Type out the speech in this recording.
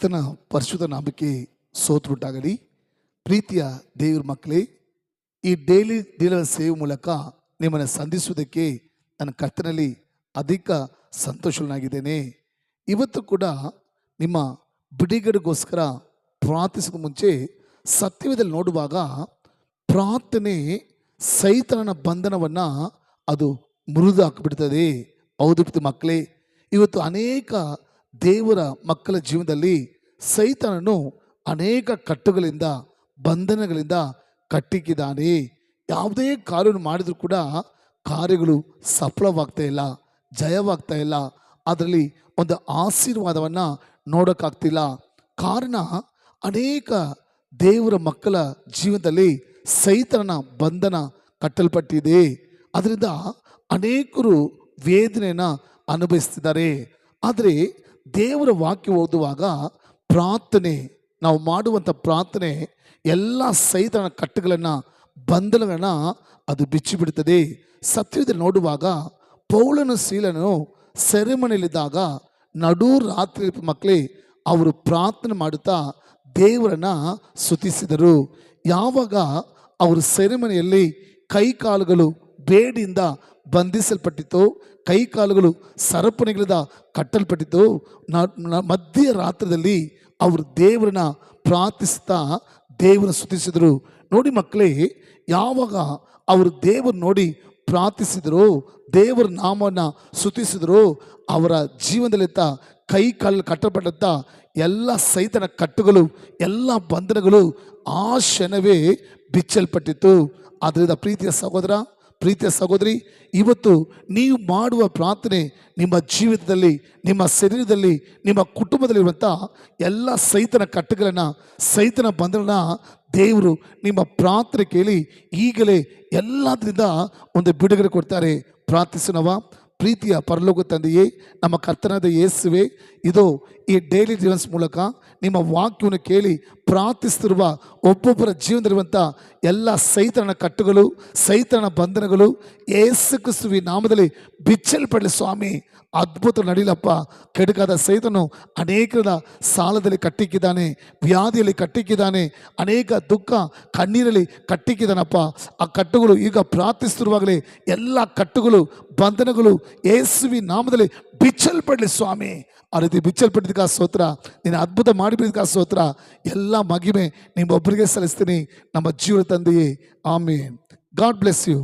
ಕರ್ತನ ಪರಿಶುದ್ಧ ನಾಮಕ್ಕೆ ಸ್ತೋತ್ರವುಂಟಾಗಲಿ. ಪ್ರೀತಿಯ ದೇವರ ಮಕ್ಕಳೇ, ಈ ಡೈಲಿ ದಿನದ ಸೇವೆ ಮೂಲಕ ನಿಮ್ಮನ್ನು ಸಂಧಿಸುವುದಕ್ಕೆ ನನ್ನ ಕರ್ತನಲ್ಲಿ ಅಧಿಕ ಸಂತೋಷನಾಗಿದ್ದೇನೆ. ಇವತ್ತು ಕೂಡ ನಿಮ್ಮ ಬಿಡುಗಡೆಗೋಸ್ಕರ ಪ್ರಾರ್ಥಿಸೋದು ಮುಂಚೆ ಸತ್ಯವೇದಲ್ಲಿ ನೋಡುವಾಗ ಪ್ರಾರ್ಥನೆ ಸೈತಾನನ ಬಂಧನವನ್ನು ಅದು ಮುರಿದು ಹಾಕಿಬಿಡ್ತದೆ. ಹೌದು ಮಕ್ಕಳೇ, ಇವತ್ತು ಅನೇಕ ದೇವರ ಮಕ್ಕಳ ಜೀವನದಲ್ಲಿ ಸೈತಾನನು ಅನೇಕ ಕಟ್ಟುಗಳಿಂದ ಬಂಧನಗಳಿಂದ ಕಟ್ಟಿಕ್ಕಿದ್ದಾನೆ. ಯಾವುದೇ ಕಾರ್ಯವನ್ನು ಮಾಡಿದರೂ ಕೂಡ ಕಾರ್ಯಗಳು ಸಫಲವಾಗ್ತಾ ಇಲ್ಲ, ಜಯವಾಗ್ತಾ ಇಲ್ಲ, ಅದರಲ್ಲಿ ಒಂದು ಆಶೀರ್ವಾದವನ್ನು ನೋಡೋಕ್ಕಾಗ್ತಿಲ್ಲ. ಕಾರಣ ಅನೇಕ ದೇವರ ಮಕ್ಕಳ ಜೀವನದಲ್ಲಿ ಸೈತಾನನ ಬಂಧನ ಕಟ್ಟಲ್ಪಟ್ಟಿದೆ. ಅದರಿಂದ ಅನೇಕರು ವೇದನೆಯನ್ನು ಅನುಭವಿಸ್ತಿದ್ದಾರೆ. ಆದರೆ ದೇವರ ವಾಕ್ಯ ಓದುವಾಗ ಪ್ರಾರ್ಥನೆ, ನಾವು ಮಾಡುವಂಥ ಪ್ರಾರ್ಥನೆ ಎಲ್ಲ ಸೈತಾನನ ಕಟ್ಟುಗಳನ್ನು ಬಂಧನಗಳನ್ನು ಅದು ಬಿಚ್ಚಿಬಿಡುತ್ತದೆ. ಸತ್ಯದಲ್ಲಿ ನೋಡುವಾಗ ಪೌಲನು ಸೀಲನು ಸೆರೆಮನೆಯಲ್ಲಿದ್ದಾಗ ನಡು ರಾತ್ರಿ ಮಕ್ಕಳೇ ಅವರು ಪ್ರಾರ್ಥನೆ ಮಾಡುತ್ತಾ ದೇವರನ್ನು ಸ್ತುತಿಸಿದರು. ಯಾವಾಗ ಅವರು ಸೆರೆಮನೆಯಲ್ಲಿ ಕೈಕಾಲುಗಳು ಬೇಡಿಯಿಂದ ಬಂಧಿಸಲ್ಪಟ್ಟಿತು, ಕೈಕಾಲುಗಳು ಸರಪಣಿಗಳಿಂದ ಕಟ್ಟಲ್ಪಟ್ಟಿತು, ಮಧ್ಯರಾತ್ರಿಯಲ್ಲಿ ಅವರು ದೇವರನ್ನ ಪ್ರಾರ್ಥಿಸ್ತಾ ದೇವರನ್ನು ಸ್ತುತಿಸಿದರು. ನೋಡಿ ಮಕ್ಕಳೇ, ಯಾವಾಗ ಅವರು ದೇವರು ನೋಡಿ ಪ್ರಾರ್ಥಿಸಿದರು, ದೇವರ ನಾಮವನ್ನು ಸ್ತುತಿಸಿದರು, ಅವರ ಜೀವನದಲ್ಲಿದ್ದ ಕೈ ಕಾಲು ಕಟ್ಟಲ್ಪಟ್ಟಂಥ ಎಲ್ಲ ಸೈತನ ಕಟ್ಟುಗಳು, ಎಲ್ಲ ಬಂಧನಗಳು ಆ ಕ್ಷಣವೇ ಬಿಚ್ಚಲ್ಪಟ್ಟಿತು. ಆದ್ದರಿಂದ ಪ್ರೀತಿಯ ಸಹೋದರ, ಪ್ರೀತಿಯ ಸಹೋದರಿ, ಇವತ್ತು ನೀವು ಮಾಡುವ ಪ್ರಾರ್ಥನೆ ನಿಮ್ಮ ಜೀವಿತದಲ್ಲಿ, ನಿಮ್ಮ ಶರೀರದಲ್ಲಿ, ನಿಮ್ಮ ಕುಟುಂಬದಲ್ಲಿರುವಂಥ ಎಲ್ಲ ಸೈತನ ಕಟ್ಟುಗಳನ್ನು, ಸೈತನ ಬಂಧನ ದೇವರು ನಿಮ್ಮ ಪ್ರಾರ್ಥನೆ ಕೇಳಿ ಈಗಲೇ ಎಲ್ಲದರಿಂದ ಒಂದು ಬಿಡುಗಡೆ ಕೊಡ್ತಾರೆ. ಪ್ರಾರ್ಥಿಸೋಣವಾ? ಪ್ರೀತಿಯ ಪರಲೋಕ ತಂದೆಯೇ, ನಮ್ಮ ಕರ್ತನಾದ ಯೇಸುವೆ, ಇದು ಈ ಡೈಲಿ ದಿವಸ ಮೂಲಕ ನಿಮ್ಮ ವಾಕ್ಯವನ್ನು ಕೇಳಿ ಪ್ರಾರ್ಥಿಸ್ತಿರುವ ಒಬ್ಬೊಬ್ಬರ ಜೀವನದಲ್ಲಿರುವಂಥ ಎಲ್ಲ ಸೈತಾನನ ಕಟ್ಟುಗಳು, ಸೈತಾನನ ಬಂಧನಗಳು ಯೇಸು ಕ್ರಿಸ್ತುವಿನ ನಾಮದಲ್ಲಿ ಬಿಚ್ಚಲ್ಪಡಲಿ ಸ್ವಾಮಿ. ಅದ್ಭುತ ನಡೀಲಪ್ಪ. ಕೆಡುಕಾದ ಸೈತಾನನು ಅನೇಕರ ಸಾಲದಲ್ಲಿ ಕಟ್ಟಿಕ್ಕಿದ್ದಾನೆ, ವ್ಯಾಧಿಯಲ್ಲಿ ಕಟ್ಟಿಕ್ಕಿದ್ದಾನೆ, ಅನೇಕ ದುಃಖ ಕಣ್ಣೀರಲ್ಲಿ ಕಟ್ಟಿಕ್ಕಿದ್ದಾನಪ್ಪ. ಆ ಕಟ್ಟುಗಳು ಈಗ ಪ್ರಾರ್ಥಿಸ್ತಿರುವಾಗಲೇ ಎಲ್ಲ ಕಟ್ಟುಗಳು, ಬಂಧನಗಳು ಯೇಸುವಿನ ನಾಮದಲ್ಲಿ ಬಿಚ್ಚಲ್ಪಡಲಿ ಸ್ವಾಮಿ. ಆ ರೀತಿ ಬಿಚ್ಚಲ್ಪಟ್ಟಿದ್ದಕ್ಕೆ ಸ್ತೋತ್ರ, ನೀನು ಅದ್ಭುತ ಮಾಡಿಬಿದ್ದಕ್ಕೆ ಸ್ತೋತ್ರ. ಎಲ್ಲ ಮಹಿಮೆ ನಿಮ್ಮೊಬ್ಬರಿಗೆ ಸಲ್ಲಿಸ್ತೀನಿ ನಮ್ಮ ಜೀವನ ತಂದೆಯೇ. ಆಮೇನ್. God bless you.